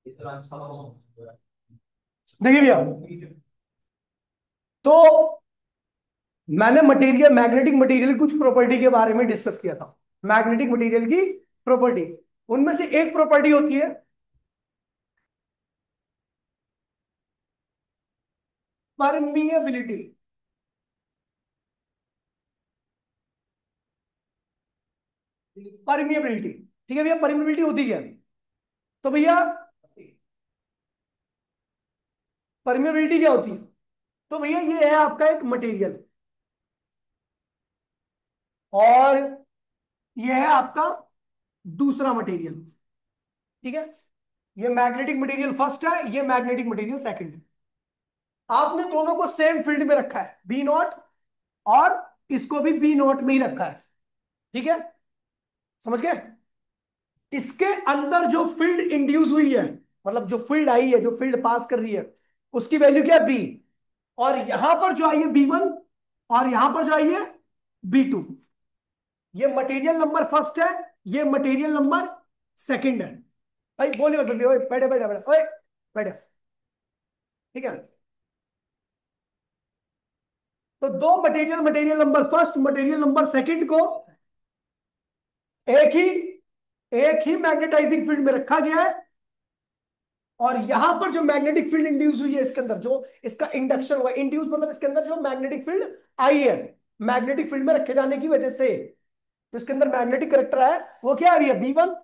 देखिए भैया, तो मैंने मटेरियल मैग्नेटिक मटेरियल कुछ प्रॉपर्टी के बारे में डिस्कस किया था। मैग्नेटिक मटेरियल की प्रॉपर्टी, उनमें से एक प्रॉपर्टी होती है परमिएबिलिटी। परमिएबिलिटी, ठीक है भैया, परमिएबिलिटी होती क्या है? तो भैया, परमिएबिलिटी क्या होती है? तो भैया ये है आपका एक मटेरियल, और ये है आपका दूसरा मटेरियल। ठीक है, ये मैग्नेटिक मटेरियल फर्स्ट है, ये मैग्नेटिक मटेरियल सेकंड है। आपने दोनों को सेम फील्ड में रखा है, बी नॉट, और इसको भी बी नॉट में ही रखा है। ठीक है, समझ गए? इसके अंदर जो फील्ड इंड्यूस हुई है, मतलब जो फील्ड आई है, जो फील्ड पास कर रही है, उसकी वैल्यू क्या है? बी। और यहां पर जो आई है बी1, और यहां पर जो आई है बी2। ये मटेरियल नंबर फर्स्ट है, ये मटेरियल नंबर सेकंड है। भाई बोलिए मत, बैठे बैठे बैठे बैठे ओए, बैठे। ठीक है, तो दो material, material number first, material number second को एक ही एक ही मैग्नेटाइजिंग फील्ड में रखा गया है। और यहां पर जो मैग्नेटिक फील्ड इंड्यूस हुई है, इसके अंदर जो इसका इंडक्शन हुआ, इंड्यूस मतलब इसके अंदर जो मैग्नेटिक फील्ड आई है, मैग्नेटिक फील्ड में रखे जाने की वजह से जो इसके अंदर मैग्नेटिक करेक्टर है, वो क्या आ रही है? बी1।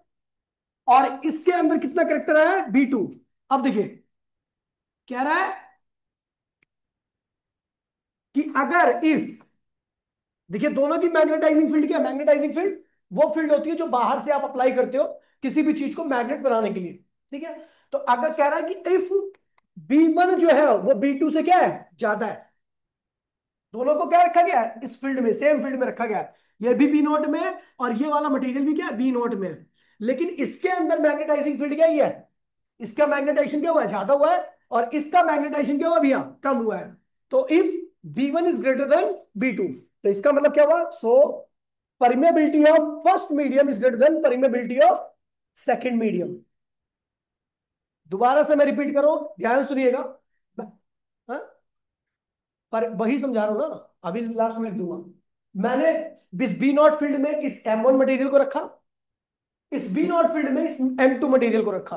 और इसके अंदर कितना करेक्टर है? बी2। अब देखिए, कह रहा है कि अगर इफ, देखिए दोनों की मैग्नेटाइजिंग फील्ड क्या है? मैग्नेटाइजिंग फील्ड वो फील्ड होती है जो बाहर से आप अप्लाई करते हो किसी भी चीज को मैग्नेट बनाने के लिए। ठीक है, तो अगर कह रहा है कि इफ बी1 जो है वो बी2 से क्या है? ज्यादा है। दोनों को क्या रखा गया है? इस फील्ड में, सेम फील्ड में रखा गया है। ये भी बी नोट में है, और ये वाला मटेरियल भी क्या है? बी नोट में है। लेकिन इसके अंदर मैग्नेटाइजिंग फील्ड क्या ही है? इसका मैग्नेटाइजेशन क्या हुआ है? ज्यादा हुआ है। और इसका मैग्नेटाइजेशन क्या हुआ भैया? कम हुआ है। तो इफ बी1 इज ग्रेटर देन बी2, तो इसका मतलब क्या हुआ? So permeability of first medium is greater than permeability of second medium. दोबारा से मैं रिपीट करूं, ध्यान से सुनिएगा। हाँ? पर वही समझा रहा हूं ना, अभी लास्ट में लिख दूंगा। मैंने इस बी नॉट फील्ड में इस M1 मटेरियल को रखा, इस बी नॉट फील्ड में इस M2 मटेरियल को रखा।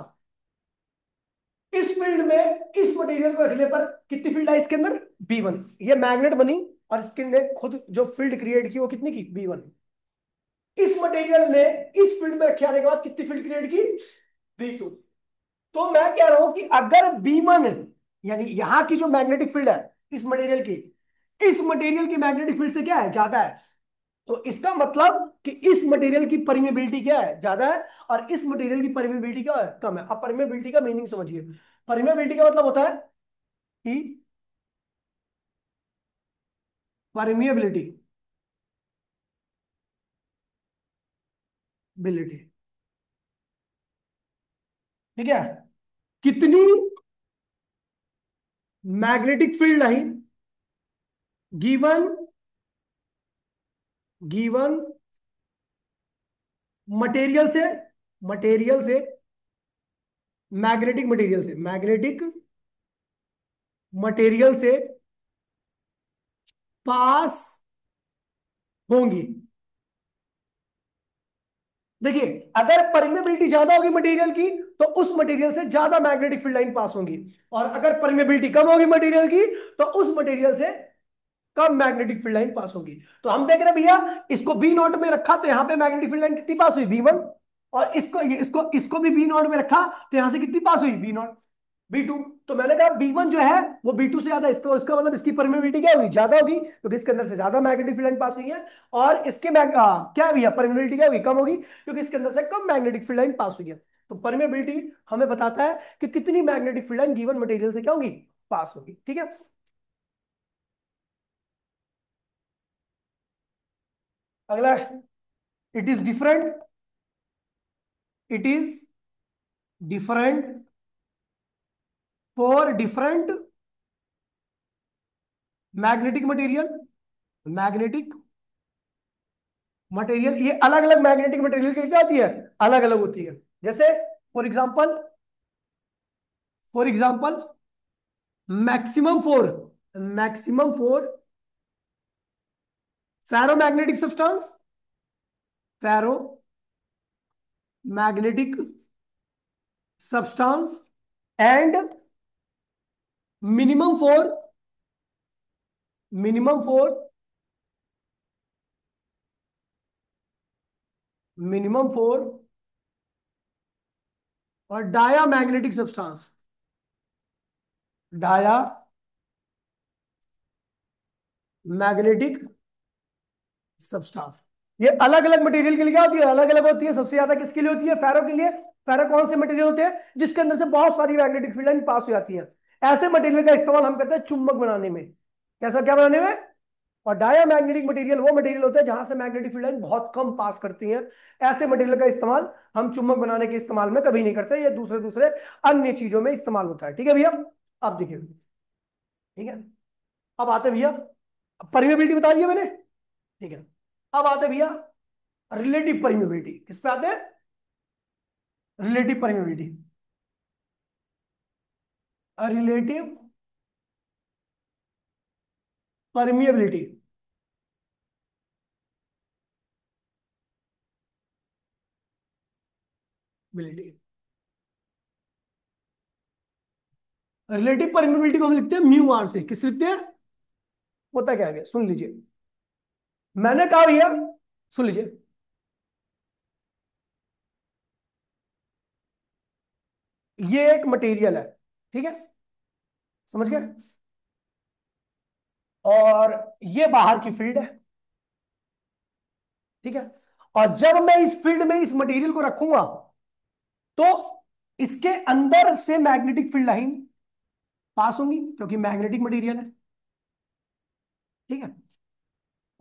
इस फील्ड में इस मटेरियल को रखने पर कितनी फील्ड आई इसके अंदर? बी1। ये मैग्नेट बनी, और इसके ने खुद जो फील्ड क्रिएट की वो कितनी की? बी1। इस मटेरियल ने इस फील्ड में रखे आने के बाद कितनी फील्ड क्रिएट की? बी2। तो मैं कह रहा हूं कि अगर बी1, यानी यहां की जो मैग्नेटिक फील्ड है इस मटेरियल की, इस मटेरियल की मैग्नेटिक फील्ड से क्या है? ज्यादा है। तो इसका मतलब कि इस मटेरियल की परमेबिलिटी क्या है? ज्यादा है। और इस मटेरियल की परमेबिलिटी क्या है? कम है। अब परमेबिलिटी का मीनिंग समझिए। परमेबिलिटी का मतलब होता है कि परमिएबिलिटी, बिलिटी, ठीक है, कितनी magnetic field I given, given material से, मटेरियल से, मैग्नेटिक मटेरियल से, मैग्नेटिक मटेरियल से पास होंगी। देखिए, अगर परमेबिलिटी ज्यादा होगी मटेरियल की, तो उस मटेरियल से ज्यादा मैग्नेटिक फील्ड लाइन पास होंगी। और अगर परमेबिलिटी कम होगी मटेरियल की, तो उस मटेरियल से कम मैग्नेटिक फील्ड लाइन पास होगी। तो हम देख रहे हैं भैया, इसको बी नॉट में रखा तो यहां पे मैग्नेटिक फील्ड लाइन कितनी पास हुई? बी1। और इसको भी बी नॉट में रखा तो यहां से कितनी पास हुई? B not, बी2। तो मैंने कहा बी1 जो है वो बी2 से ज्यादा है, इसका मतलब इसकी परमेबिलिटी क्या हुई? ज्यादा होगी, क्योंकि इसके अंदर से ज्यादा मैग्नेटिक फील्ड लाइन पास हुई है। और इसके क्या हुई है? परमेबिलिटी क्या हुई? कम होगी, क्योंकि इसके अंदर से कम मैग्नेटिक फील्ड लाइन पास हुई है। तो परमेबिलिटी हमें बताता है कि कितनी magnetic field line given material से क्या होगी? पास होगी। ठीक है, अगला, it is different, it is different for different magnetic material, magnetic material, ये अलग अलग मैग्नेटिक मटेरियल की क्या होती है? अलग अलग होती है। जैसे for example, for example, maximum for ferromagnetic substance, ferromagnetic substance and minimum for minimum for minimum for और diamagnetic substance, diamagnetic substance. ये अलग अलग मटेरियल के लिए क्या होती है, अलग अलग होती है। सबसे ज्यादा किसके लिए होती है, फेरो के लिए। फेरो कौन से मटेरियल होते हैं, जिसके अंदर से बहुत सारी मैग्नेटिक फील्ड लाइन पास हो जाती है। ऐसे मटेरियल का इस्तेमाल हम करते हैं चुंबक बनाने में। कैसा, क्या बनाने में। और डाया मैग्नेटिक मटेरियल वो मटेरियल होते हैं जहां से मैग्नेटिक फील्ड लाइन बहुत कम पास करती है। ऐसे मटेरियल का इस्तेमाल हम चुंबक बनाने के इस्तेमाल में कभी नहीं करते। ये दूसरे दूसरे अन्य चीजों में इस्तेमाल होता है। ठीक है भैया, अब देखिए। ठीक है, अब आते भैया, परमेबिलिटी बता दिया मैंने। ठीक है, अब आते भैया रिलेटिव परमेबिलिटी। किस पे आते हैं, रिलेटिव परमेबिलिटी। Relative permeability. बिलिटी, रिलेटिव परमिएबिलिटी को हम लिखते हैं म्यू आर से। किस लिखते हैं, होता क्या है भैया, सुन लीजिए। मैंने कहा भैया, सुन लीजिए। ये एक मटेरियल है, ठीक है, समझ गए। और ये बाहर की फील्ड है, ठीक है। और जब मैं इस फील्ड में इस मटेरियल को रखूंगा तो इसके अंदर से मैग्नेटिक फील्ड लाइन पास होंगी, क्योंकि मैग्नेटिक मटेरियल है, ठीक है।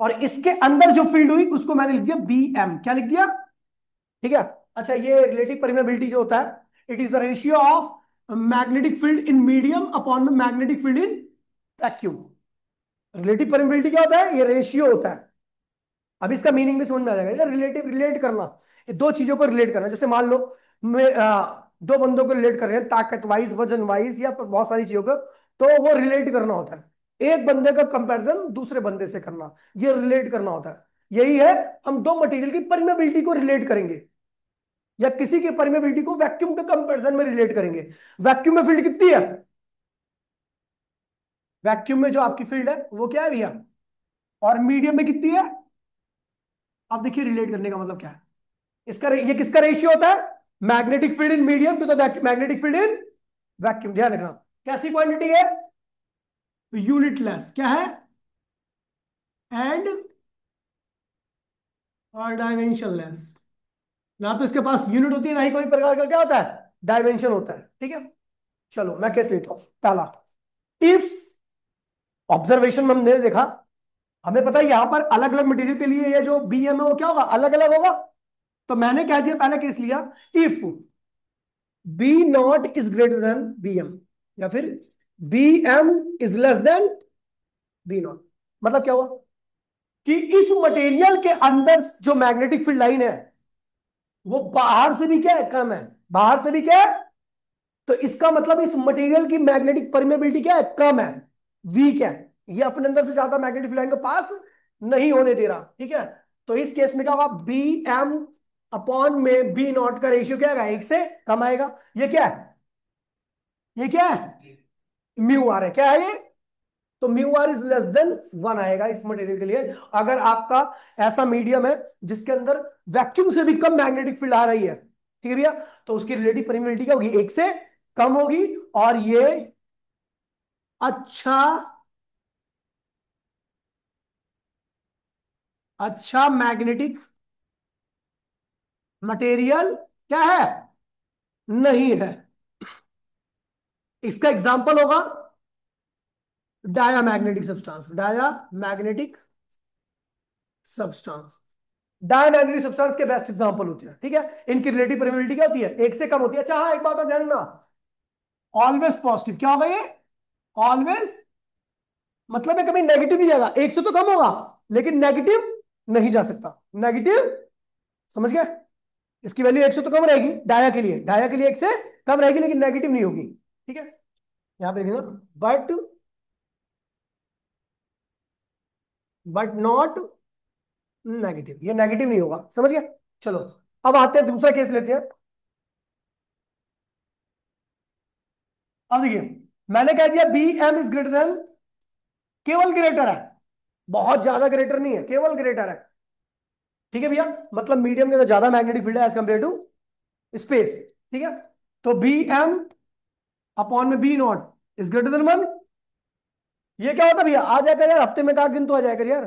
और इसके अंदर जो फील्ड हुई उसको मैंने लिख दिया बी एम। क्या लिख दिया, ठीक है। अच्छा, ये रिलेटिव परमेबिलिटी जो होता है, it is the ratio of magnetic field in medium upon magnetic field in vacuum. Relative permeability क्या होता है, ये रेशियो होता है। अब इसका मीनिंग भी समझ में आ जाएगा। रिलेटिव, रिलेट करना, ये दो चीजों को रिलेट करना। जैसे मान लो दो बंदों को रिलेट कर रहे हैं, ताकत वाइज, वजन वाइज, या बहुत सारी चीजों को, तो वो रिलेट करना होता है। एक बंदे का कंपैरिजन दूसरे बंदे से करना, ये रिलेट करना होता है। यही है, हम दो मटेरियल की परमेबिलिटी को रिलेट करेंगे, या किसी की परमेबिलिटी को वैक्यूम के कंपैरिजन में रिलेट करेंगे। वैक्यूम में फील्ड कितनी है, वैक्यूम में जो आपकी फील्ड है वो क्या है भैया, और मीडियम में कितनी है। अब देखिए रिलेट करने का मतलब क्या है। ये किसका रेशियो होता है, magnetic field in medium to the magnetic field in vacuum. ध्यान रखना, कैसी क्वांटिटी है, यूनिटलेस, क्या है, एंड और डायमेंशनलेस। ना तो इसके पास यूनिट होती है, ना ही कोई प्रकार का क्या होता है, डायमेंशन होता है, ठीक है। चलो मैं केस लेता हूं पहला। इफ ऑब्जर्वेशन में हमने देखा, हमें पता है यहां पर अलग अलग मटेरियल के लिए ये जो बी एम है वो क्या होगा, अलग अलग होगा। तो मैंने क्या दिया, पहला केस लिया, if B naught is greater than B M, या फिर B M is less than B naught. मतलब क्या हुआ कि इस मटेरियल के अंदर जो मैग्नेटिक फील्ड लाइन है वो बाहर से भी क्या है, कम है। बाहर से भी क्या है, तो इसका मतलब इस मटेरियल की मैग्नेटिक परमेबिलिटी क्या है, कम है, वीक है। ये अपने अंदर से ज्यादा मैग्नेटिक फील्ड लाइन को पास नहीं होने दे रहा, ठीक है। तो इस केस में क्या होगा, बी एम अपॉन में बी नॉट का रेशियो क्या है, एक से कम आएगा। ये क्या है, ये क्या है, म्यू आर है, क्या है ये, तो mu R is less than one आएगा इस मटेरियल के लिए। अगर आपका ऐसा मीडियम है जिसके अंदर वैक्यूम से भी कम मैग्नेटिक फील्ड आ रही है, ठीक है भैया, तो उसकी रिलेटिव परमेबिलिटी क्या होगी, एक से कम होगी। और ये अच्छा, अच्छा मैग्नेटिक मटेरियल क्या है, नहीं है। इसका एग्जांपल होगा diamagnetic substance, diamagnetic substance. Diamagnetic substance के बेस्ट एग्जांपल होते हैं, ठीक है। इनकी रिलेटिव परमेबिलिटी क्या होती है, एक से कम होती है। अच्छा हाँ, एक बात और ध्यान रखना, ऑलवेज पॉजिटिव। क्या होगा ये, ऑलवेज, मतलब ये कभी नेगेटिव नहीं जाएगा। एक से तो कम होगा लेकिन नेगेटिव नहीं जा सकता, नेगेटिव, समझ गए। इसकी वैल्यू एक से तो कम रहेगी डाया के लिए, डाया के लिए एक से कम रहेगी लेकिन नेगेटिव नहीं होगी, ठीक है, यहां पे लिखना बट, बट नॉट नेगेटिव, ये नेगेटिव नहीं होगा, समझ गया। चलो अब आते हैं, दूसरा केस लेते हैं। अब देखिए, मैंने कह दिया B M is greater than, केवल ग्रेटर है, बहुत ज्यादा ग्रेटर नहीं है, केवल ग्रेटर है। ठीक है भैया, मतलब मीडियम के अंदर ज्यादा मैग्नेटिक फील्ड है एज कंपेयर टू स्पेस। ठीक है, तो बी एम अपॉन में B naught is greater than 1। ये क्या होता है भैया, आ जाया कर यार, हफ्ते में एक आध दिन तो आ जाया कर यार,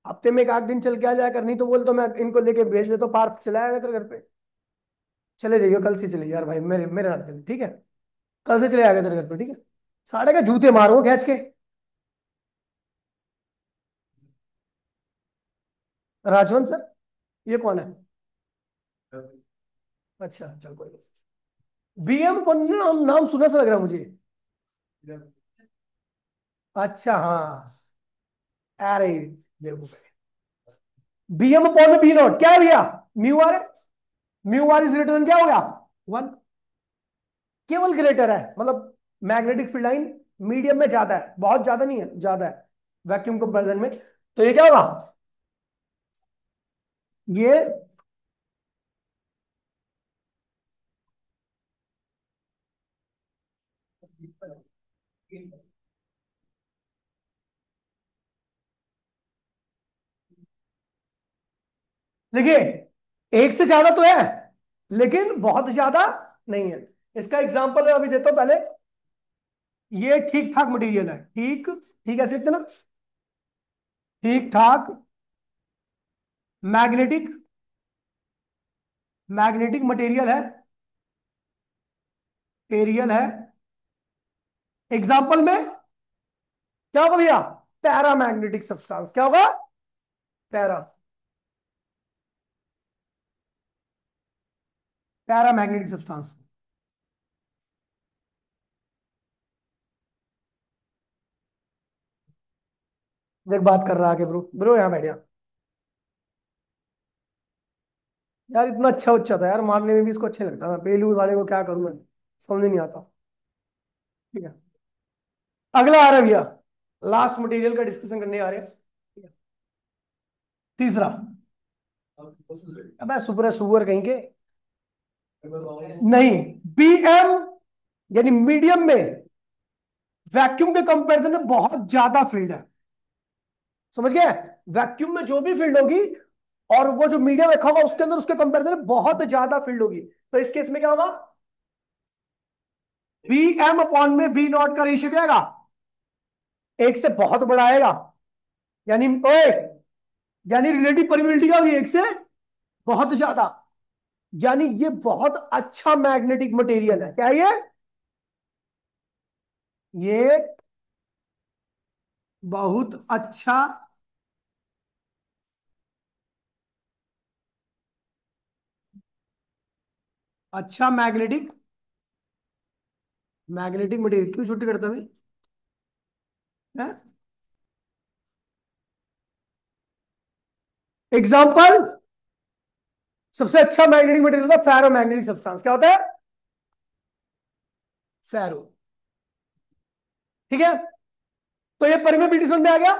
हफ्ते में एक आध दिन चल के आ जाया कर, नहीं तो बोल तो मैं इनको लेके भेज देता हूँ, पार्थ चला आएगा तेरे घर पे। चले जाइए, कल से चले यार भाई, मेरे मेरे हाथ में, ठीक है, कल से चले आएगा तेरे घर पे, ठीक है। साढ़े का जूते मारो खींच के। राजवंत सर, ये कौन है? अच्छा चल कोई नहीं, बीएम कौन, नाम नाम सुना सा लग रहा है मुझे। अच्छा हाँ, अरे बेवकूफ है। बीएम अपॉन में बी नॉट क्या है भैया, म्यू आर है, mu R is greater than क्या हो गया, 1। केवल ग्रेटर है, मतलब मैग्नेटिक फील्ड लाइन मीडियम में ज्यादा है, बहुत ज्यादा नहीं है, ज्यादा है वैक्यूम कंपैरिजन में। तो ये क्या होगा, ये देखिए, एक से ज्यादा तो है लेकिन बहुत ज्यादा नहीं है। इसका एग्जांपल मैं अभी देता हूं पहले। ये ठीक ठाक मटेरियल है, ठीक ठीक है लिखते ना, ठीक ठाक मैग्नेटिक, मैग्नेटिक मटेरियल है, एरियल है। एग्जांपल में क्या होगा भैया, पैरामैग्नेटिक सब्सटेंस, क्या होगा, पैरा, पैरामैग्नेटिक सब्सटेंस। देख बात कर रहा है ब्रो, ब्रो यहाँ बैठ जा यार, इतना अच्छा उच्चा था यार, मारने में भी इसको अच्छा लगता है, पेलू वाले को क्या करूं मैं, समझ नहीं आता। ठीक है, अगला आ रहा है भैया, लास्ट मटेरियल का डिस्कशन करने आ रहे हैं। ठीक है? तीसरा, अब सुपर सुअर कहीं के, नहीं, बीएम यानी मीडियम में वैक्यूम के कंपैरिजन में बहुत ज्यादा फील्ड है, समझ गए। वैक्यूम में जो भी फील्ड होगी और वो जो मीडियम रखा होगा उसके अंदर, उसके कंपैरिजन में बहुत ज्यादा फील्ड होगी। तो इस केस में क्या होगा, बी एम अपॉन में बी नॉट का रेशियो क्या आएगा, एक से बहुत बड़ा आएगा, यानी ओए, यानी रिलेटिव परमिबिलिटी क्या होगी, एक से बहुत ज्यादा, यानी ये बहुत अच्छा मैग्नेटिक मटेरियल है, क्या है ये बहुत अच्छा, अच्छा मैग्नेटिक, मैग्नेटिक मटेरियल क्यों छुट्टी करता है। एग्जाम्पल, सबसे अच्छा मैग्नेटिक मटेरियल होता है फेरो मैग्नेटिक सब्सटेंस, क्या होता है, फेरो। ठीक है, तो ये परमेबिलिटी समझ में आ गया।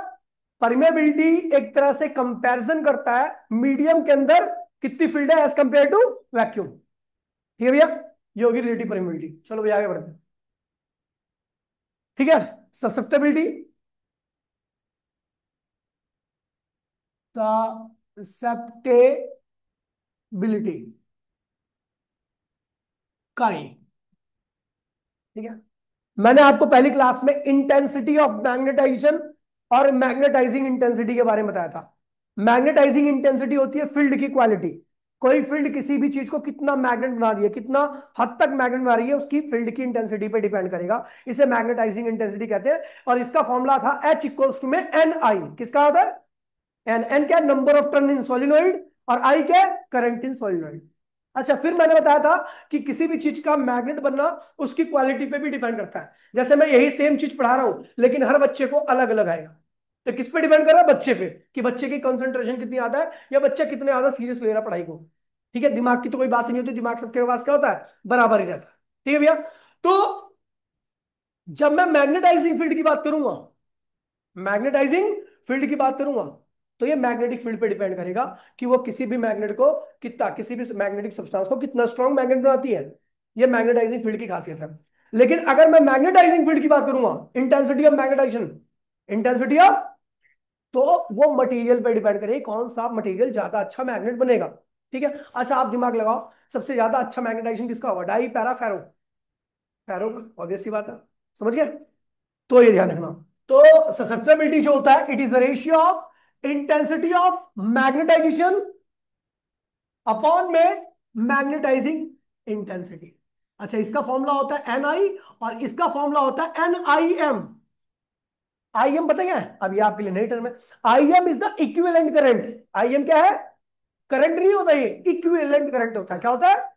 परमेबिलिटी एक तरह से कंपैरिजन करता है मीडियम के अंदर कितनी फील्ड है एज कंपेयर टू वैक्यूम। ठीक है भैया, ये होगी रिलेटिव परमेबिलिटी। चलो भैया आगे बढ़ते हैं। ठीक है, ससेप्टेबिलिटी, ससेप्टेबिलिटी काई। ठीक है, मैंने आपको पहली क्लास में इंटेंसिटी ऑफ मैग्नेटाइजेशन और मैग्नेटाइजिंग इंटेंसिटी के बारे में बताया था। मैग्नेटाइजिंग इंटेंसिटी होती है फील्ड की क्वालिटी, कोई फील्ड किसी भी चीज को कितना मैग्नेट बना रही है, कितना हद तक मैग्नेट बना रही है, उसकी फील्ड की इंटेंसिटी पे डिपेंड करेगा, इसे मैग्नेटाइजिंग इंटेंसिटी कहते हैं। और इसका फॉर्मूला था H इक्वल्स टू में एन आई, किसका होता है, एन, एन क्या, number of turn in solenoid, और आई क्या, करंट इन सोलिनोइड। अच्छा, फिर मैंने बताया था कि किसी भी चीज का मैग्नेट बनना उसकी क्वालिटी पे भी डिपेंड करता है। जैसे मैं यही सेम चीज पढ़ा रहा हूं लेकिन हर बच्चे को अलग अलग आएगा, तो किस पे डिपेंड कर रहा है, बच्चे पे, कि बच्चे की कंसंट्रेशन कितनी आता है या बच्चा कितने ज्यादा सीरियस ले रहा है पढ़ाई को। ठीक है, दिमाग की तो कोई बात नहीं होती, दिमाग सबके पास क्या होता है, बराबर ही रहता है। ठीक है भैया, तो जब मैं मैग्नेटाइजिंग फील्ड की बात करूंगा, मैग्नेटाइजिंग फील्ड की बात करूंगा, तो ये मैग्नेटिक फील्ड पे डिपेंड करेगा कि वो किसी भी मैग्नेट को कितना, किसी भी मैग्नेटिक सब्सटेंस को कितना स्ट्रॉन्ग मैग्नेट बनाती है। ये मैग्नेटाइजिंग फील्ड की खासियत है। लेकिन अगर मैं मैग्नेटाइजिंग फील्ड की बात करूंगा, intensity of magnetization, intensity of, तो वो मटेरियल पे डिपेंड करेगी कौन सा मटेरियल ज्यादा अच्छा मैग्नेट बनेगा। ठीक है। अच्छा आप दिमाग लगाओ, सबसे ज्यादा अच्छा मैग्नेटाइजेशन किसका होगा? डाई, पैरा, फेरो? फेरो का, ऑब्वियस सी बात है। समझ गए? तो ये ध्यान रखना। तो ससेप्टेबिलिटी जो होता है, it is the ratio of intensity of magnetization upon में मैग्नेटाइजिंग इंटेंसिटी। अच्छा, इसका फॉर्मूला होता है एन आई, और इसका फॉर्मूला होता है N I M. I M पता क्या है? अब ये आपके लिए नई टर्म है। I am is the equivalent current. I am क्या है? करंट नहीं होता, ये इक्विवेलेंट करंट होता है। क्या होता है?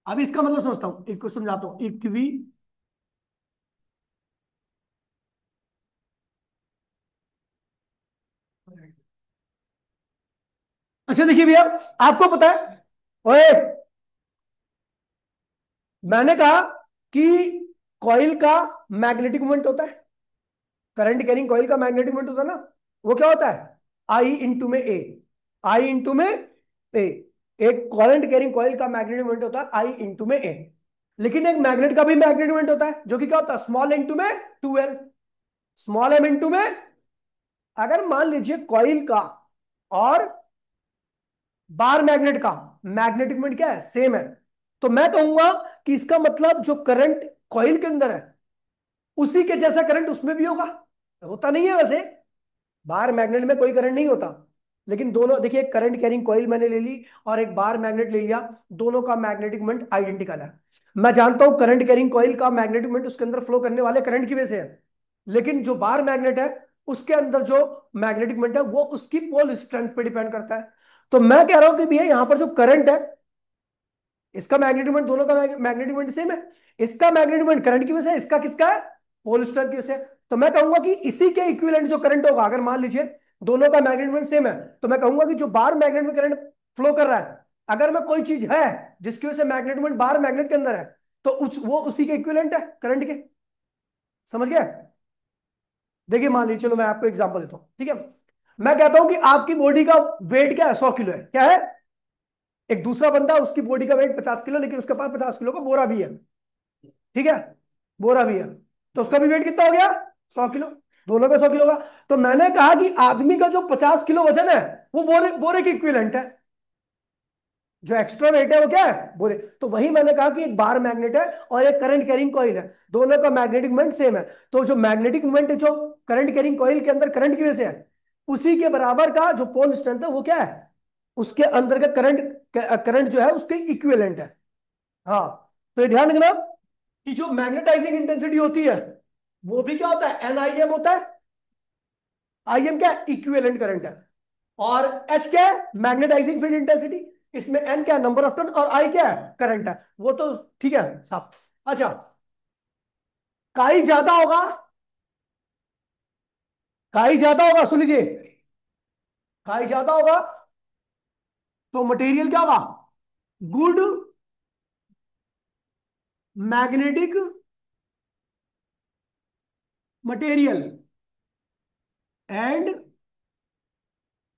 अब इसका मतलब समझता हूं, एक को समझाता हूं। इक्वी, अच्छा देखिए भैया, आपको पता है, ओए, मैंने कहा कि कॉइल का मैग्नेटिक मोमेंट होता है, करंट कैरिंग कॉइल का मैग्नेटिक मोमेंट होता है ना, वो क्या होता है? आई इंटू में ए, आई इंटू में ए। एक करंट कैरिंग कॉइल का मैग्नेटिक मोमेंट होता है आई इंटू में ए। लेकिन एक मैग्नेट का भी मैग्नेटिक मोमेंट होता है, जो कि क्या होता है? स्मॉल इंटू में 2l, स्मॉल एम इंटू में। अगर मान लीजिए कॉइल का और बार मैग्नेट का मैग्नेटिक मोमेंट क्या है? सेम है, तो मैं कहूंगा कि इसका मतलब जो करंट कॉइल के अंदर है, उसी के जैसा करंट उसमें भी होगा। होता नहीं है वैसे, बार मैग्नेट में कोई करंट नहीं होता। लेकिन दोनों देखिए, एक करंट कैरिंग कॉइल मैंने ले ली और एक बार मैग्नेट ले लिया, दोनों का मैग्नेटिक मोमेंट आइडेंटिकल है। मैं जानता हूं करंट कैरिंग कॉइल का मैग्नेटिक मोमेंट उसके अंदर फ्लो करने वाले करंट की वजह से है, लेकिन जो बार मैग्नेट है उसके अंदर जो मैग्नेटिक मोमेंट है वो उसकी पोल स्ट्रेंथ पे डिपेंड करता है। तो मैं कह रहा हूं कि भैया यहां पर जो करंट है, इसका मैग्नेटिक मोमेंट, दोनों का मैग्नेटिक मोमेंट सेम है। इसका मैग्नेटिक मोमेंट करंट की वजह से, इसका किसका है? पोल स्टार की वजह से। तो मैं कहूंगा कि इसी के इक्विवेलेंट जो करंट होगा, अगर मान लीजिए दोनों का मैग्नेटिक मोमेंट सेम है, तो मैं कहूंगा कि जो बार मैग्नेट में करंट फ्लो कर रहा है, अगर मैं कोई चीज है जिसकी वजह से मैग्नेटिक मोमेंट बार मैग्नेट के अंदर है, तो वो उसी के इक्विवेलेंट है करंट के। समझ गया? देखिए मान लीजिए, चलो मैं आपको एग्जांपल देता हूं, ठीक है। मैं कहता हूं कि आपकी बॉडी का वेट क्या है? 100 किलो है, क्या है? एक दूसरा बंदा, उसकी बॉडी का वेट 50 किलो, लेकिन उसके पास 50 किलो का बोरा भी है, ठीक है, बोरा भी है। तो उसका भी वेट कितना हो गया? 100 किलो। दोनों का 100 किलो का। तो मैंने कहा कि आदमी का जो 50 किलो वजन है, वो बोरे बोरे के इक्विवेलेंट है। जो एक्स्ट्रा वेट है वो क्या है? बोरे। तो वही मैंने कहा कि एक बार मैग्नेट है और एक करंट कैरिंग कॉइल है, दोनों का मैग्नेटिक मोमेंट सेम है। तो जो मैग्नेटिक मोमेंट जो करंट कैरिंग कॉइल के अंदर करंट की वजह से है, उसी के बराबर का जो पोल स्ट्रेंथ है वो क्या है? उसके अंदर का करंट, करंट जो है उसके इक्विवेलेंट है। हाँ। तो ये ध्यान रखना कि जो मैग्नेटाइजिंग इंटेंसिटी होती है, वो भी क्या होता है? एनआईएम होता है। आईएम क्या है? इक्विवेलेंट करंट है। और एच क्या है? Magnetising field intensity. इसमें एन क्या है? नंबर ऑफ टर्न, और आई क्या है? करंट है। वो तो ठीक है साहब। अच्छा, काई ज्यादा होगा, काई ज्यादा होगा, सुन लीजिए, काई ज्यादा होगा तो मटेरियल क्या होगा? Good magnetic material. एंड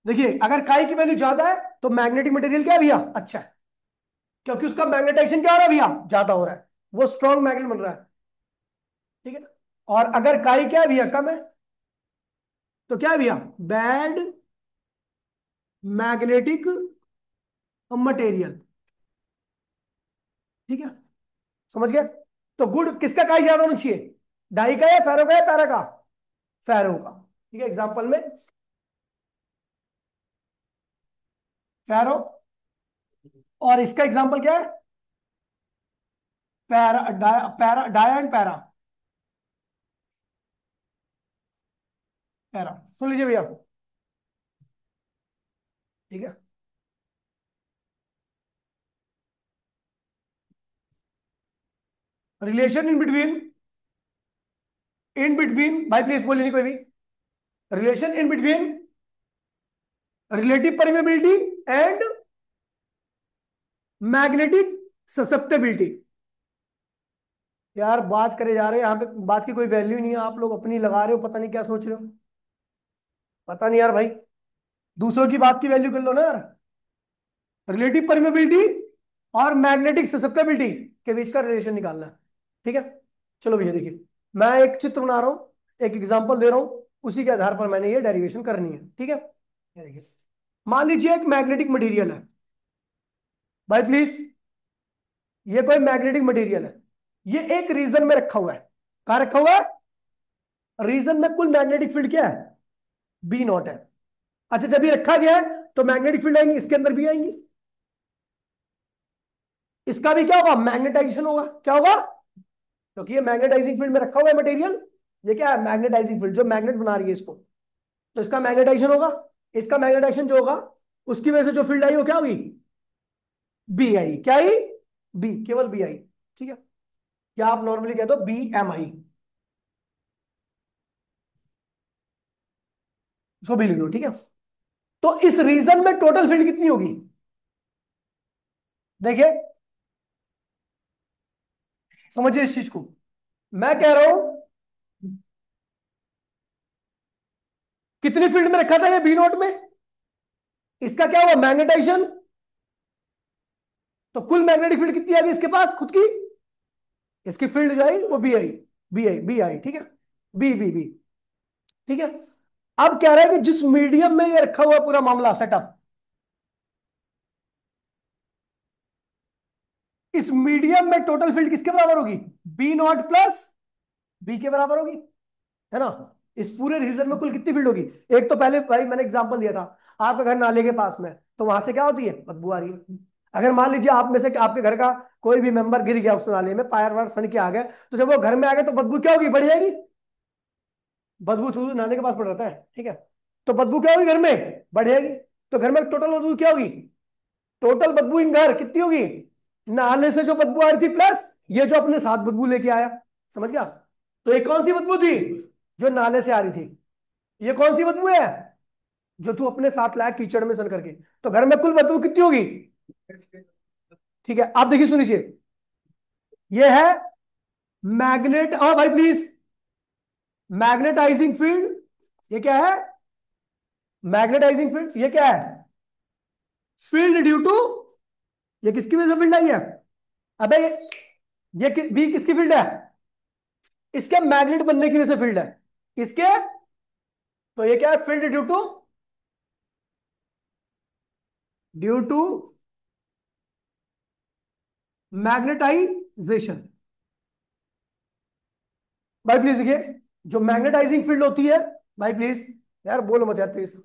देखिए, अगर काई की वैल्यू ज्यादा है तो मैग्नेटिक मटेरियल क्या है भैया? अच्छा है, क्योंकि उसका मैग्नेटाइजेशन क्या हो रहा है भैया? ज्यादा हो रहा है, वो स्ट्रॉन्ग मैग्नेट बन रहा है। ठीक है। और अगर काई क्या है भैया? कम है, तो क्या है भैया? Bad magnetic material. ठीक है, समझ गए? तो गुड किसका काई ज्यादा होना चाहिए? डाई का या फेरो का या पैरा का? फेरो का। ठीक है, एग्जांपल में फेरो, और इसका एग्जांपल क्या है? Para, para, dia and para, para. सुन लीजिए भैया, ठीक है। रिलेशन इन बिटवीन भाई प्लीज बोलिए नहीं कोई भी। Relation in between relative permeability and magnetic susceptibility. यार बात करे जा रहे हैं, यहाँ पे बात की कोई वैल्यू नहीं है, आप लोग अपनी लगा रहे हो, पता नहीं क्या सोच रहे हो। पता नहीं यार भाई, दूसरों की बात की वैल्यू कर लो ना यार। रिलेटिव परमेबिलिटी और मैग्नेटिक ससेप्टेबिलिटी के बीच का रिलेशन निकालना है। ठीक है, चलो भैया देखिए, मैं एक चित्र बना रहा हूं, एक एग्जांपल दे रहा हूं, उसी के आधार पर मैंने ये डेरिवेशन करनी है। ठीक है, ये देखिए, मान लीजिए एक मैग्नेटिक मटेरियल है भाई प्लीज, ये कोई मैग्नेटिक मटेरियल है, ये एक रीजन में रखा हुआ है। कहाँ रखा हुआ है? रीजन में कुल मैग्नेटिक फील्ड क्या है? बी नॉट है। अच्छा, जब ये रखा गया है तो मैग्नेटिक फील्ड आएंगी, इसके अंदर भी आएंगी, इसका भी क्या होगा? मैग्नेटाइजेशन होगा। क्या होगा? क्योंकि ये मैग्नेटाइजिंग फील्ड में रखा हुआ है मटेरियल, ये क्या है? मैग्नेटाइजिंग फील्ड, जो मैग्नेट बना रही है इसको, तो इसका मैग्नेटाइजेशन होगा। इसका मैग्नेटाइजेशन जो होगा, उसकी वजह से जो फील्ड आई वो क्या होगी? B I. क्या आई? बी, केवल बी आई। ठीक है, या आप नॉर्मली कह दो बी एम आई, इसको भी लिख दो। ठीक है, तो इस रीजन में टोटल फील्ड कितनी होगी? देखिए, समझिए इस चीज को, मैं कह रहा हूं कितनी फील्ड में रखा था ये बी नॉट में, इसका क्या हुआ? मैग्नेटाइजेशन। तो कुल मैग्नेटिक फील्ड कितनी आ गई इसके पास खुद की? इसकी फील्ड जो आई वो B I, B I, B I. ठीक है, बी बी बी। ठीक है, अब कह रहा है कि जिस मीडियम में ये रखा हुआ पूरा मामला सेटअप, इस मीडियम में टोटल फील्ड किसके बराबर होगी? बी नॉट प्लस बी के बराबर होगी, है ना? इस पूरे रीजन में कुल कितनी फील्ड होगी? एक तो पहले भाई मैंने एग्जांपल दिया था, आपका घर नाले के पास में, तो वहां से क्या होती है? बदबू आ रही है। अगर मान लीजिए आप में से आपके घर का कोई भी मेंबर गिर गया उस नाले में, पैर वार सन के आ गए, तो जब वो घर में आ गए तो बदबू क्या होगी? बढ़ जाएगी। बदबू तो नाले के पास पड़ रहता है, ठीक है, तो बदबू क्या होगी? घर में बढ़ जाएगी। तो घर में टोटल बदबू क्या होगी? टोटल बदबू इन घर कितनी होगी? नाले से जो बदबू आ रही थी प्लस ये जो अपने साथ बदबू लेके आया। समझ गया? तो एक कौन सी बदबू थी? जो नाले से आ रही थी। ये कौन सी बदबू है? जो तू अपने साथ लाया कीचड़ में सन करके। तो घर में कुल बदबू कितनी होगी? ठीक है, आप देखिए सुनिए, ये है मैग्नेट, हाँ भाई प्लीज, मैग्नेटाइजिंग फील्ड। ये क्या है? Magnetising field. ये क्या है? फील्ड ड्यू टू, ये किसकी वजह से फील्ड आई है? अबे ये बी किसकी फील्ड है? इसके मैग्नेट बनने की वजह से फील्ड है इसके। तो ये क्या है? Field due to magnetisation. भाई प्लीज देखिए, जो मैग्नेटाइजिंग फील्ड होती है, भाई प्लीज, यार बोलो मत यार प्लीज,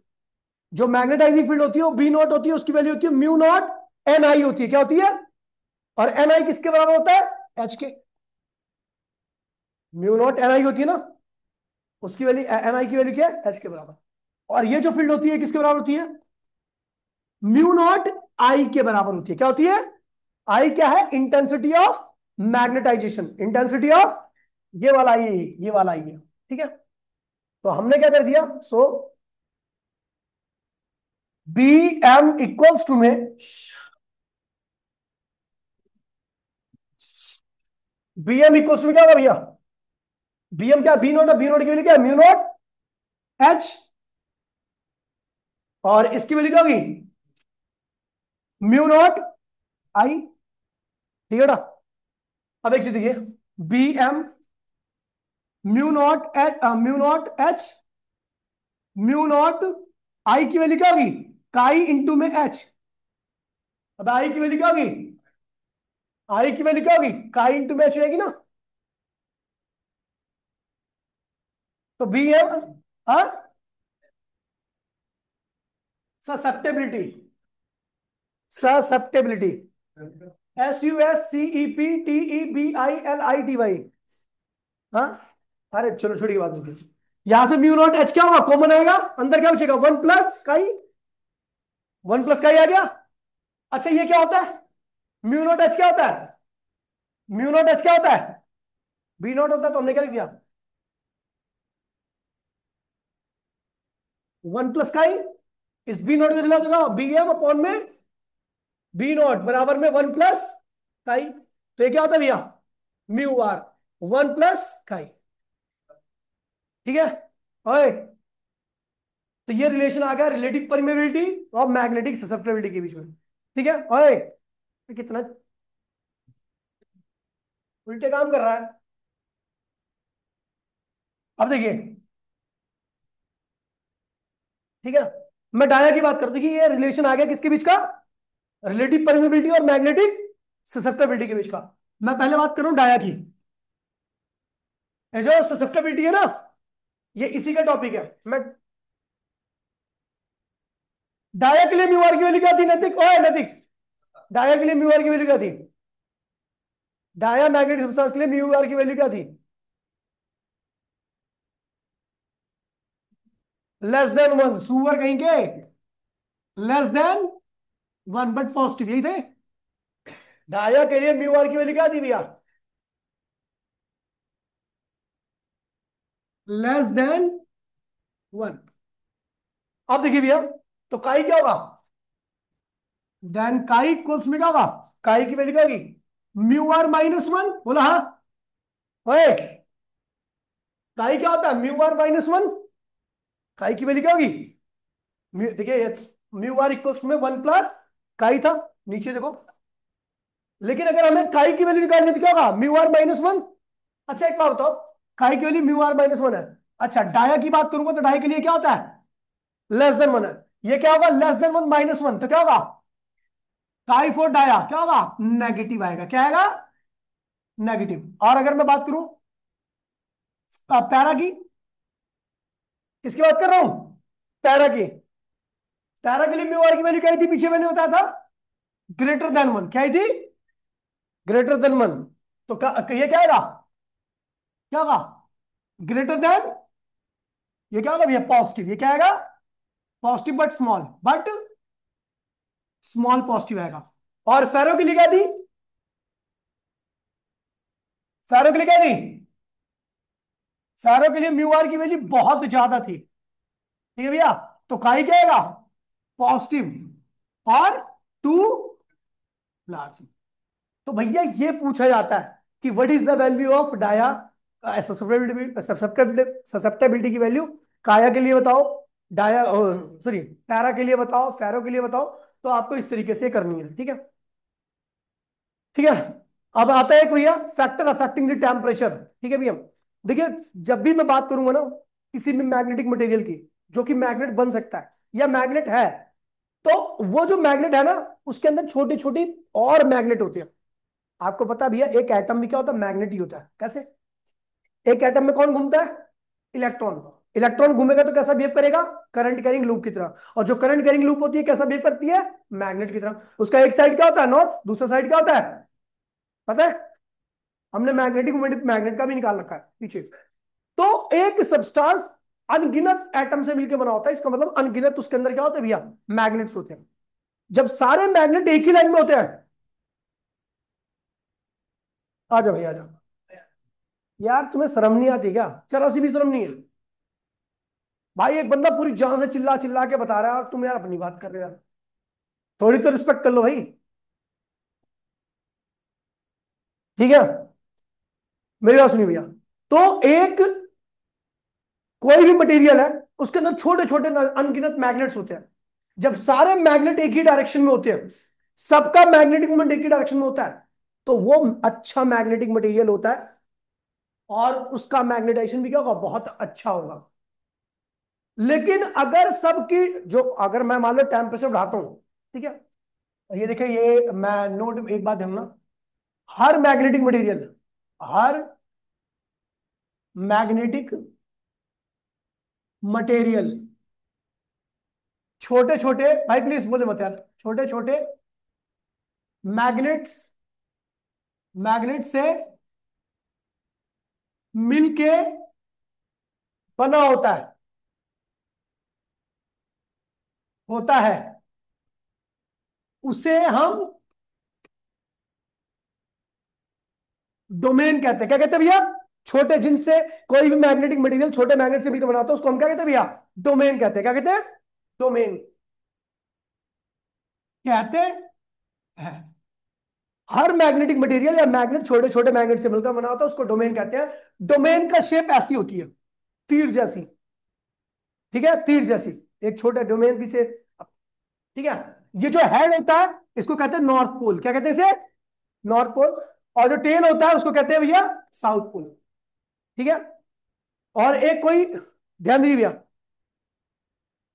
जो मैग्नेटाइजिंग फील्ड होती है वो बी नॉट होती है, उसकी वैल्यू होती है म्यू नॉट एन आई होती है। क्या होती है? और एन आई किसके बराबर होता है? एच के। म्यू नॉट एन आई होती है ना, उसकी वैल्यू एन आई की वैल्यू क्या है? एच के बराबर। और ये जो फील्ड होती है किसके बराबर होती है? म्यू नॉट आई के बराबर होती है। क्या होती है? आई क्या है? Intensity of magnetization, intensity of, ये वाला आई है, ये वाला आई है। ठीक है, तो हमने क्या कर दिया? सो बी एम इक्वल्स टू में, बी एम इक्वल्स टू क्या होगा भैया? बी एम क्या? बी नोट है, बी नोट की वैल्यू क्या है? म्यू नोट एच, और इसकी वैल्यू क्या होगी? Mu naught I. ठीक है ना? अब एक चीज देखिए, B M mu naught H, mu naught H, mu naught I की वैल्यू क्या होगी? काई इंटू में एच। अब आई की वैल्यू क्या होगी? आई की वैल्यू क्या होगी? काई इंटू में एच रहेगी ना। तो B M, susceptibility, susceptibility, S U S C E P T E B I L I T Y. हाँ, अरे चलो छोटी बात होगी, यहां से म्यू नॉट एच क्या होगा? कॉमन आएगा, अंदर क्या बचेगा? One plus chi, one plus chi आ गया। अच्छा ये क्या होता है? म्यू नॉट एच क्या होता है? म्यू नॉट एच क्या होता है? बी नॉट होता है, तो हमने क्या लिख दिया? वन प्लस काई इस बी नॉट को लिखा जाएगा बी एम अपॉन में बी नॉट बराबर में 1 प्लस काई। तो ये क्या होता है भैया, म्यू आर 1 प्लस काई। ठीक है। ओए, तो ये रिलेशन आ गया रिलेटिव परमेबिलिटी और मैग्नेटिक ससेप्टेबिलिटी के बीच में। ठीक है। ओए, कितना उल्टे काम कर रहा है। अब देखिए, ठीक है, मैं डाया की बात करता हूं। देखिए ये रिलेशन आ गया किसके बीच का, रिलेटिव परमेबिलिटी और मैग्नेटिक ससेप्टेबिलिटी के बीच का। मैं पहले बात कर रहा हूं डाया की। ये जो ससेप्टेबिलिटी है ना, ये इसी का टॉपिक है। मैं डाया के लिए म्यू आर की वैल्यू क्या थी नैतिक, ओए नैतिक, डाया के लिए म्यू आर की वैल्यू क्या थी, डाया मैग्नेटिक सब्सटेंस के लिए म्यू आर की वैल्यू क्या थी, लेस देन 1, सुअर कहीं के, लेस देन 1 बट पॉजिटिव, यही थे। डाया के लिए म्यू आर की वैल्यू क्या थी भैया, लेस देन 1। अब देखिए भैया, तो काई क्या होगा, देन काई इक्वल्स में क्या होगा, काई की वैल्यू क्या होगी, म्यू आर -1। बोला हाँ। ओए, काई क्या होता है, म्यू आर -1। काई की वैल्यू क्या होगी, देखिए म्यू आर इक्वल्स में 1 प्लस काई था, नीचे देखो। लेकिन अगर हमें काई की वैल्यू निकालनी है तो क्या होगा, म्यू आर -1। अच्छा एक बात बताओ, काई की वैल्यू म्यू आर -1 है। अच्छा डाया की बात करूंगा तो डाया के लिए क्या होता है, लेस देन 1 है। ये क्या होगा, लेस देन 1 -1, तो क्या होगा, काई फॉर डाया क्या होगा, नेगेटिव आएगा। क्या आएगा, नेगेटिव। और अगर मैं बात करूं पैरा की, किसकी बात कर रहा हूं, पैरा की। पैरा के लिए म्यू आर की वैल्यू क्या आई थी, पीछे मैंने बताया था, ग्रेटर देन 1। क्या आई थी, ग्रेटर देन 1। तो ये क्या आएगा, क्या होगा, ग्रेटर देन, ये क्या होगा भैया, पॉजिटिव। ये क्या आएगा, positive but small, but small positive आएगा। और फेरो के लिए क्या थी, फेरो के लिए क्या थी, फेरो के लिए म्यू आर की वैल्यू बहुत ज्यादा थी। ठीक है भैया, तो काई क्या आएगा, पॉजिटिव और टू लार्ज। तो भैया ये पूछा जाता है कि what is the value of dia susceptibility, susceptibility की वैल्यू काया के लिए बताओ, डाया सॉरी पैरा के लिए बताओ, फेरो के लिए बताओ। तो आपको इस तरीके से करनी है। ठीक है। ठीक है। अब आता है एक भैया फैक्टर अफेक्टिंग द टेम्परेचर। ठीक है भैया, देखिए जब भी मैं बात करूंगा ना किसी भी मैग्नेटिक मटेरियल की जो कि मैग्नेट बन सकता है या मैग्नेट है, तो वो जो मैग्नेट है ना उसके अंदर छोटी छोटी और मैग्नेट होते हैं। आपको पता है भैया एक एटम में क्या होता है, मैग्नेट ही होता है। कैसे, एक एटम में कौन घूमता है, इलेक्ट्रॉन। इलेक्ट्रॉन घूमेगा तो कैसा बिहेव करेगा, करंट कैरिंग लूप की तरह। और जो करंट कैरिंग लूप होती है कैसा बिहेव करती है, मैग्नेट की तरह। उसका एक साइड क्या होता है, नॉर्थ, दूसरा साइड क्या होता है, पता है, हमने मैग्नेटिक मोमेंट मैग्नेट का भी निकाल रखा है पीछे। तो एक सब्सटेंस अनगिनत एटम से मिलकर बना होता है, इसका मतलब अनगिनत उसके अंदर क्या होता है भैया, मैग्नेट्स होते हैं। जब सारे मैग्नेट एक ही लाइन में होते हैं, आ जाओ भैया आ जाओ। यार तुम्हें शर्म नहीं आती क्या, जरा सी भी शर्म नहीं है। भाई एक बंदा पूरी जान से चिल्ला चिल्ला के बता रहा है और तुम यार अपनी बात कर रहे हो यार। थोड़ी तो रिस्पेक्ट कर लो भाई। ठीक है, मेरी बात सुनिए भैया। तो एक कोई भी मटेरियल है उसके अंदर छोटे छोटे अनगिनत मैग्नेट्स होते हैं। जब सारे मैग्नेट एक ही डायरेक्शन में होते हैं, सबका मैग्नेटिक मोमेंट एक ही डायरेक्शन में होता है, तो वो अच्छा मैग्नेटिक मटेरियल होता है और उसका मैग्नेटाइजेशन भी क्या होगा, बहुत अच्छा होगा। लेकिन अगर सबकी जो, अगर मैं मान लो टेम्परेचर बढ़ाता हूं, ठीक है, ये देखिए, ये मैं नोट एक बात ध्यान ना, हर मैग्नेटिक मटेरियल, हर मैग्नेटिक मटेरियल, छोटे छोटे, भाई प्लीज बोले मत यार, छोटे छोटे मैग्नेट्स, मैग्नेट से मिलके बना होता है, उसे हम डोमेन कहते हैं। क्या कहते हैं भैया, छोटे जिनसे कोई भी मैग्नेटिक मटेरियल छोटे मैग्नेट से मिलकर बना होता है उसको हम क्या कहते हैं भैया, डोमेन कहते हैं। क्या कहते हैं, डोमेन। कहते हैं हर मैग्नेटिक मटेरियल या मैग्नेट छोटे छोटे मैग्नेट से मिलकर बना होता है, उसको डोमेन कहते हैं। डोमेन का शेप ऐसी होती है, तीर जैसी। ठीक है, तीर जैसी, एक छोटा डोमेन की शेप। ठीक है, ये जो हेड होता है इसको कहते हैं नॉर्थ पोल। क्या कहते हैं इसे? North pole. और जो टेल होता है उसको कहते हैं भैया साउथ पोल। ठीक है, और एक कोई, ध्यान दीजिए भैया।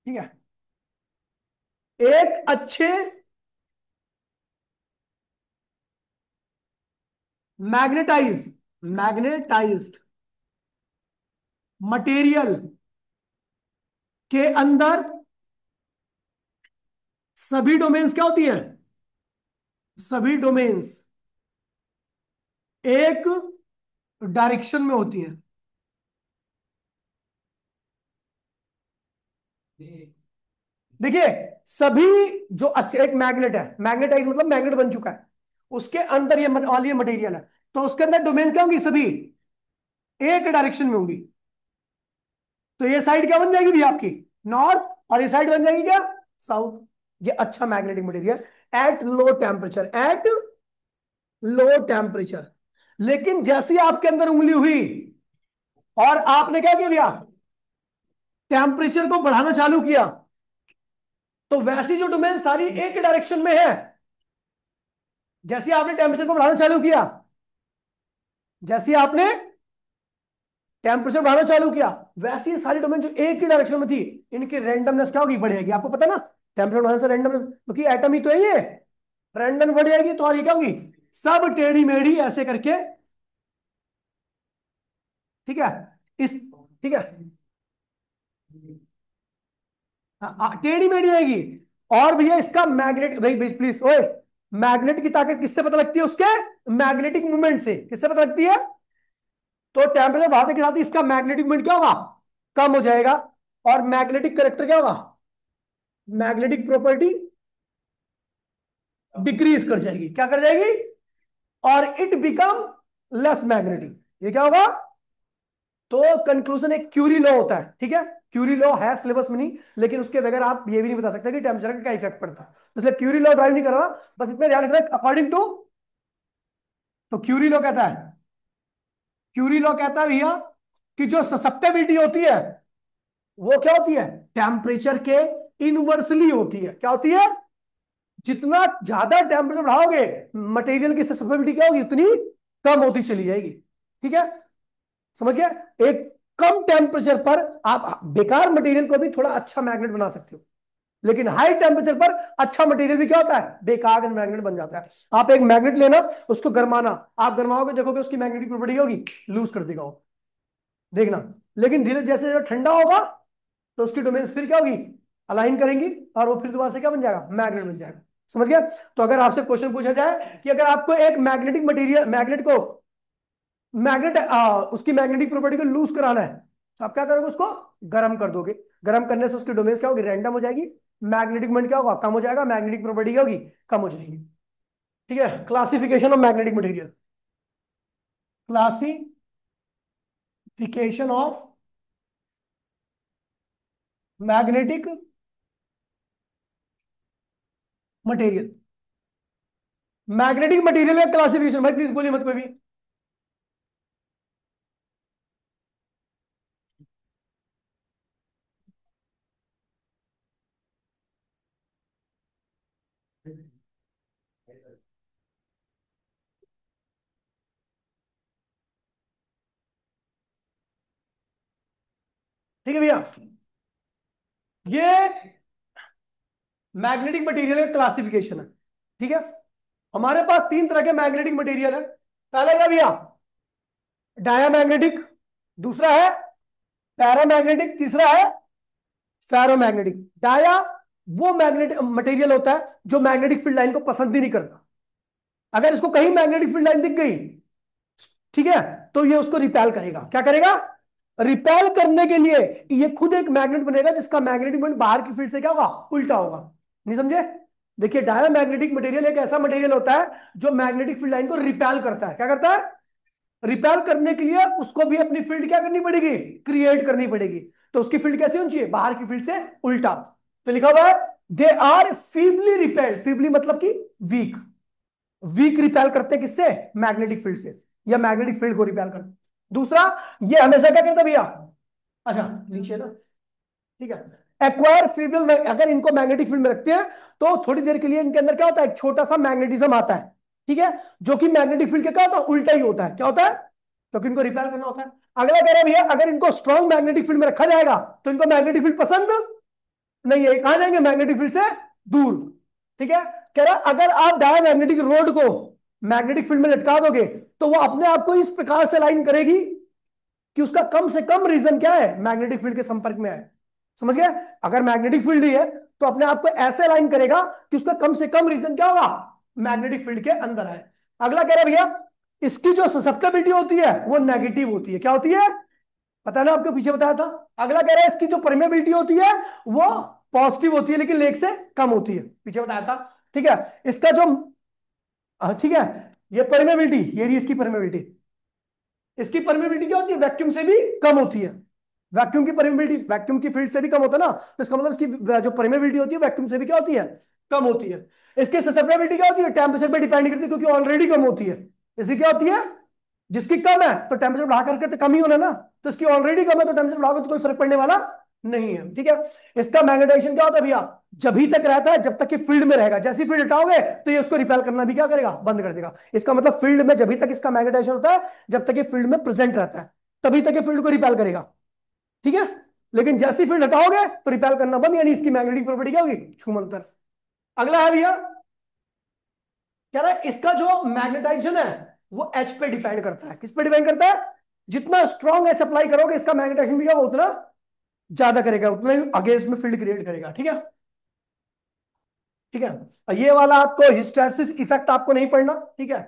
ठीक है, एक अच्छे मैग्नेटाइज मैग्नेटाइज्ड मटेरियल के अंदर सभी डोमेन्स क्या होती है? सभी डोमेन्स एक डायरेक्शन में होती है। देखिए, सभी जो अच्छे, एक मैग्नेट है, मैग्नेटाइज मतलब मैग्नेट बन चुका है, उसके अंदर ये वाली मटेरियल है, तो उसके अंदर डोमेन क्या होंगी? सभी एक डायरेक्शन में होंगी। तो ये साइड क्या बन जाएगी भी आपकी? नॉर्थ। और ये साइड बन जाएगी क्या? साउथ। ये अच्छा magnetic material at low temperature, at low temperature. लेकिन जैसी आपके अंदर उंगली हुई और आपने क्या किया भैया? टेम्परेचर को बढ़ाना चालू किया, तो वैसी जो डोमेन सारी एक डायरेक्शन में है। जैसे आपने टेम्परेचर को बढ़ाना चालू किया, जैसे आपने टेम्परेचर बढ़ाना चालू किया, वैसी ये सारी डोमेन जो एक ही डायरेक्शन में थी, इनकी रैंडमनेस क्या होगी? बढ़ेगी। आपको पता है ना, टेम्परेचर बढ़ाने से रैंडमनेस, क्योंकि एटम ही तो है ये, रैंडम बढ़ जाएगी। तो और ये क्या होगी? सब टेढ़ी मेढ़ी ऐसे करके। ठीक है, इस, ठीक है, टेढ़ी मेढ़ी आएगी। और भैया इसका मैग्नेट, भाई प्लीज ओए, मैग्नेट की ताकत किससे पता लगती है? उसके मैग्नेटिक मूवमेंट से। किससे पता लगती है? तो टेम्परेचर बढ़ाने के साथ ही इसका मैग्नेटिक मूवमेंट क्या होगा? कम हो जाएगा। और मैग्नेटिक करेक्टर क्या होगा? मैग्नेटिक प्रॉपर्टी डिक्रीज कर जाएगी। क्या कर जाएगी? और इट बिकम लेस मैग्नेटिक। ये क्या होगा? तो कंक्लूजन एक क्यूरी लॉ होता है। ठीक है, क्यूरी लॉ है सिलेबस में नहीं, लेकिन उसके बगैर आप ये भी नहीं बता सकते कि टेम्परेचर का क्या इफेक्ट पड़ता है। इसलिए क्यूरी लॉ ड्राइव नहीं कर रहा, बस इतना ध्यान रखना अकॉर्डिंग टू। तो क्यूरी लॉ कहता है, क्यूरी लॉ कहता है भैया कि जो ससेप्टेबिलिटी होती है वो क्या होती है? टेम्परेचर के इनवर्सली होती है। क्या होती है? जितना ज्यादा टेम्परेचर बढ़ाओगे, मटेरियल की ससेप्टेबिलिटी क्या होगी? उतनी कम होती चली जाएगी। ठीक है, समझ गया? एक कम टेम्परेचर पर आप बेकार मटेरियल को भी थोड़ा अच्छा मैग्नेट बना सकते हो, लेकिन हाई टेम्परेचर पर अच्छा मटेरियल भी क्या होता है? बेकार मैग्नेट बन जाता है। आप एक मैग्नेट लेना, उसको गरमाना, आप गरमाओगे देखोगे उसकी मैग्नेटिक प्रॉपर्टी होगी, लूज कर देगा वो, देखना। लेकिन धीरे जैसे जो ठंडा होगा, तो उसकी डोमेन्स फिर क्या होगी? अलाइन करेंगी, और वो फिर दोबारा से क्या बन जाएगा? मैग्नेट बन जाएगा। समझ गया? तो अगर आपसे क्वेश्चन पूछा जाए कि अगर आपको एक मैग्नेटिक मटेरियल, मैग्नेट को, मैग्नेट उसकी मैग्नेटिक प्रॉपर्टी को लूज कराना है, तो आप क्या करोगे? उसको गर्म कर दोगे। गर्म करने से उसकी डोमेन्स क्या होगी? रैंडम हो जाएगी। मैग्नेटिक मोमेंट क्या होगा? कम हो जाएगा। मैग्नेटिक प्रॉपर्टी क्या होगी? कम हो जाएगी। ठीक है, classification of magnetic material. Classification of magnetic material. Magnetic material का क्लासिफिकेशन, भाई प्लीज बोलिए मत कोई भी। ठीक है भैया, ये मैग्नेटिक मटेरियल का क्लासिफिकेशन है। ठीक है, हमारे पास तीन तरह के मैग्नेटिक मटेरियल है। पहला क्या भैया? डायामैग्नेटिक, दूसरा है पैरामैग्नेटिक, तीसरा है फेरोमैग्नेटिक। डाया वो मैग्नेटिक मटेरियल होता है जो मैग्नेटिक फील्ड लाइन को पसंद ही नहीं करता। अगर इसको कहीं मैग्नेटिक फील्ड लाइन दिख गई, ठीक है, तो ये उसको रिपेल करेगा। क्या करेगा? रिपेल करने के लिए ये खुद एक मैग्नेट बनेगा जिसका मैग्नेटिक मोमेंट बाहर की फील्ड से क्या होगा? उल्टा होगा। नहीं समझे? देखिए, डायामैग्नेटिक मटेरियल एक ऐसा मटेरियल होता है जो मैग्नेटिक फील्ड लाइन को रिपेल करता है। क्या करता है? रिपेल करने के लिए उसको भी अपनी फील्ड क्या करनी पड़ेगी? क्रिएट करनी पड़ेगी। तो उसकी फील्ड कैसी होनी चाहिए? बाहर की फील्ड से उल्टा। तो लिखा हुआ है they are feebly repelled, feebly मतलब कि वीक, वीक रिपेल करते हैं किससे, मैग्नेटिक फील्ड से, या मैग्नेटिक फील्ड को रिपेल करते। दूसरा, ये हमेशा क्या करता है भैया, अच्छा नीचे ना, ठीक है, एक्वायर फीबल में, अगर इनको मैग्नेटिक फील्ड में रखते हैं तो थोड़ी देर के लिए इनके अंदर क्या होता है, एक छोटा सा मैग्नेटिज्म आता है, ठीक है, जो कि मैग्नेटिक फील्ड के क्या होता है, उल्टा ही होता है, क्या होता है, क्योंकि इनको रिपेल करना होता है। अगला कह रहा है भैया, अगर इनको स्ट्रॉन्ग मैग्नेटिक फील्ड में रखा जाएगा तो इनको मैग्नेटिक फील्ड पसंद नहीं है, कहां जाएंगे, मैग्नेटिक फील्ड से दूर, ठीक है। कह रहा अगर आप डायमैग्नेटिक रोड को मैग्नेटिक फील्ड में लटका दोगे तो वो अपने आप को इस प्रकार से लाइन करेगी कि उसका कम से कम रीजन क्या है, मैग्नेटिक फील्ड के संपर्क में है, समझ गए। अगर मैग्नेटिक फील्ड ही है तो अपने आप को ऐसे लाइन करेगा कि उसका कम से कम रीजन क्या होगा, मैग्नेटिक फील्ड के अंदर है। अगला कह रहा है भैया, इसकी जो ससेप्टेबिलिटी होती है वो नेगेटिव होती है, क्या होती है, पता ना, आपको पीछे बताया था। अगला कह रहा है इसकी जो परमेबिलिटी होती है वो पॉजिटिव होती है, लेकिन लेग से कम होती है, पीछे बताया था, ठीक है। इसका जो ठीक है, ये परमेबिलिटी, ये रही इसकी परमेबिलिटी, इसकी परमेबिलिटी क्या होती है, वैक्यूम से भी कम होती है, वैक्यूम की परमेबिलिटी वैक्यूम की फील्ड से भी कम होता है ना, तो इसका मतलब इसकी जो परमेबिलिटी होती है वैक्यूम से भी क्या होती है, कम होती है। इसकी ससेप्टेबिलिटी क्या होती है, टेम्परेचर पे डिपेंड करती है, क्योंकि ऑलरेडी कम होती है। इसकी क्या होती है, जिसकी कम है तो टेम्परेचर बढ़ा करके तो कम ही होना ना, तो इसकी ऑलरेडी कम है तो टेम्परेचर बढ़ाओगे तो कोई फर्क पड़ने वाला नहीं है, ठीक है। इसका मैग्नेटाइजेशन क्या होता है भैया, जब ही तक रहता है जब तक कि फील्ड में रहेगा, जैसी फील्ड हटाओगे तो ये उसको रिपेल करना भी क्या करेगा, बंद कर देगा। इसका मतलब फील्ड में जब ही तक इसका मैग्नेटाइजेशन होता है, जब तक ये फील्ड में प्रेजेंट रहता है तभी तक ये फील्ड को रिपेल करेगा, ठीक है। लेकिन जैसी फील्ड हटाओगे तो रिपेल करना बंद, यानी इसकी मैग्नेटिक प्रॉपर्टी क्या होगी, छूमंतर। अगला है भैया, कह रहा है इसका जो मैग्नेटाइजेशन है वो एच पे डिपेंड करता है, किस पे डिपेंड करता है, जितना स्ट्रॉन्ग एच अप्लाई करोगे इसका मैग्नेटाइजेशन भी क्या होगा, उतना ज्यादा करेगा, उतना ही अगेंस्ट में फील्ड क्रिएट करेगा, ठीक है, ठीक है। और ये वाला आपको हिस्टैरिसीस इफेक्ट आपको नहीं पढ़ना, ठीक है,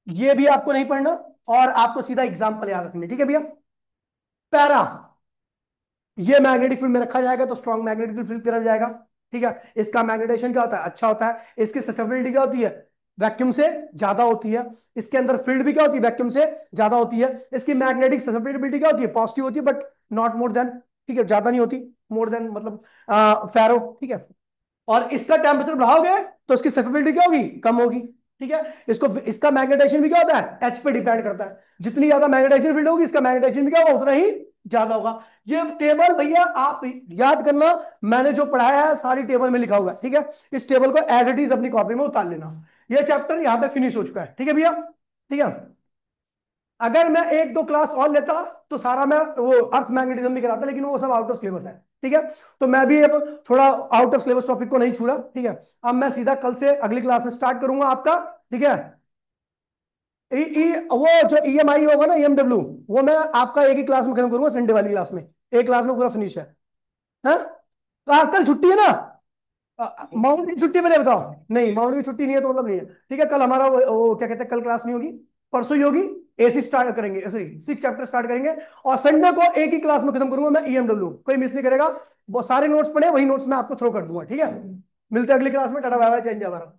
ये भी आपको नहीं पढ़ना, और आपको सीधा एग्जांपल याद रखने, ठीक है भैया। पैरा, ये मैग्नेटिक फील्ड में रखा जाएगा तो स्ट्रॉन्ग मैग्नेटिक फील्ड की तरफ जाएगा, ठीक है। इसका मैग्नेटाइजेशन क्या होता है, अच्छा होता है। इसकी ससेप्टिबिलिटी क्या होती है, वैक्यूम से ज्यादा होती है। इसके अंदर फील्ड भी क्या होती है, वैक्यूम से ज्यादा होती है। इसकी मैग्नेटिक ससेप्टिबिलिटी क्या होती है, पॉजिटिव होती है, बट नॉट मोर देन, ठीक है, ज्यादा नहीं होती, मोर देन मतलब फेरो, ठीक है। और इसका टेम्परेचर बढ़ाओगे तो इसकी ससेप्टिबिलिटी क्या होगी, कम होगी, ठीक है। इसको, इसका मैग्नेटाइजेशन भी क्या होता है, एच पे डिपेंड करता है, जितनी ज्यादा मैग्नेटाइजेशन फील्ड होगी इसका मैग्नेटाइजेशन भी क्या होगा, उतना ही ज्यादा होगा। ये टेबल भैया आप याद करना, मैंने जो पढ़ाया है सारी टेबल में लिखा हुआ है, ठीक है। इस टेबल को एज इट इज अपनी कॉपी में उतार लेना। ये चैप्टर यहां पे फिनिश हो चुका है, ठीक है भैया, ठीक है। अगर मैं एक दो क्लास और लेता तो सारा मैं वो अर्थ मैग्नेटिज्म भी कराता, लेकिन वो सब आउट ऑफ सिलेबस है, ठीक है। तो मैं भी अब थोड़ा आउट ऑफ सिलेबस टॉपिक को नहीं छूड़ा, ठीक है। अब मैं सीधा कल से अगली क्लास से स्टार्ट करूंगा आपका, ठीक है। वो जो ईएमआई होगा ना, ईएमडब्ल्यू, वो मैं आपका एक ही क्लास में खत्म करूंगा, संडे वाली क्लास में, एक क्लास में पूरा फिनिश है, हाँ। तो आज कल छुट्टी है ना, माउंट की छुट्टी पहले बताओ, नहीं माउंट की छुट्टी नहीं है तो मतलब नहीं है, ठीक है। कल हमारा वो क्या कहते हैं, कल क्लास नहीं होगी, परसों ही होगी। एसी स्टार्ट करेंगे, सॉरी 6 चैप्टर स्टार्ट करेंगे, और संडे को एक ही क्लास में खत्म करूंगा मैं ईएमडब्ल्यू, कोई मिस नहीं करेगा। वो सारे नोट्स पढ़े, वही नोट्स मैं आपको थ्रो कर दूंगा, ठीक है। मिलते हैं अगली क्लास में, टाटा बाय बाय, जय हिंद, जय भारत।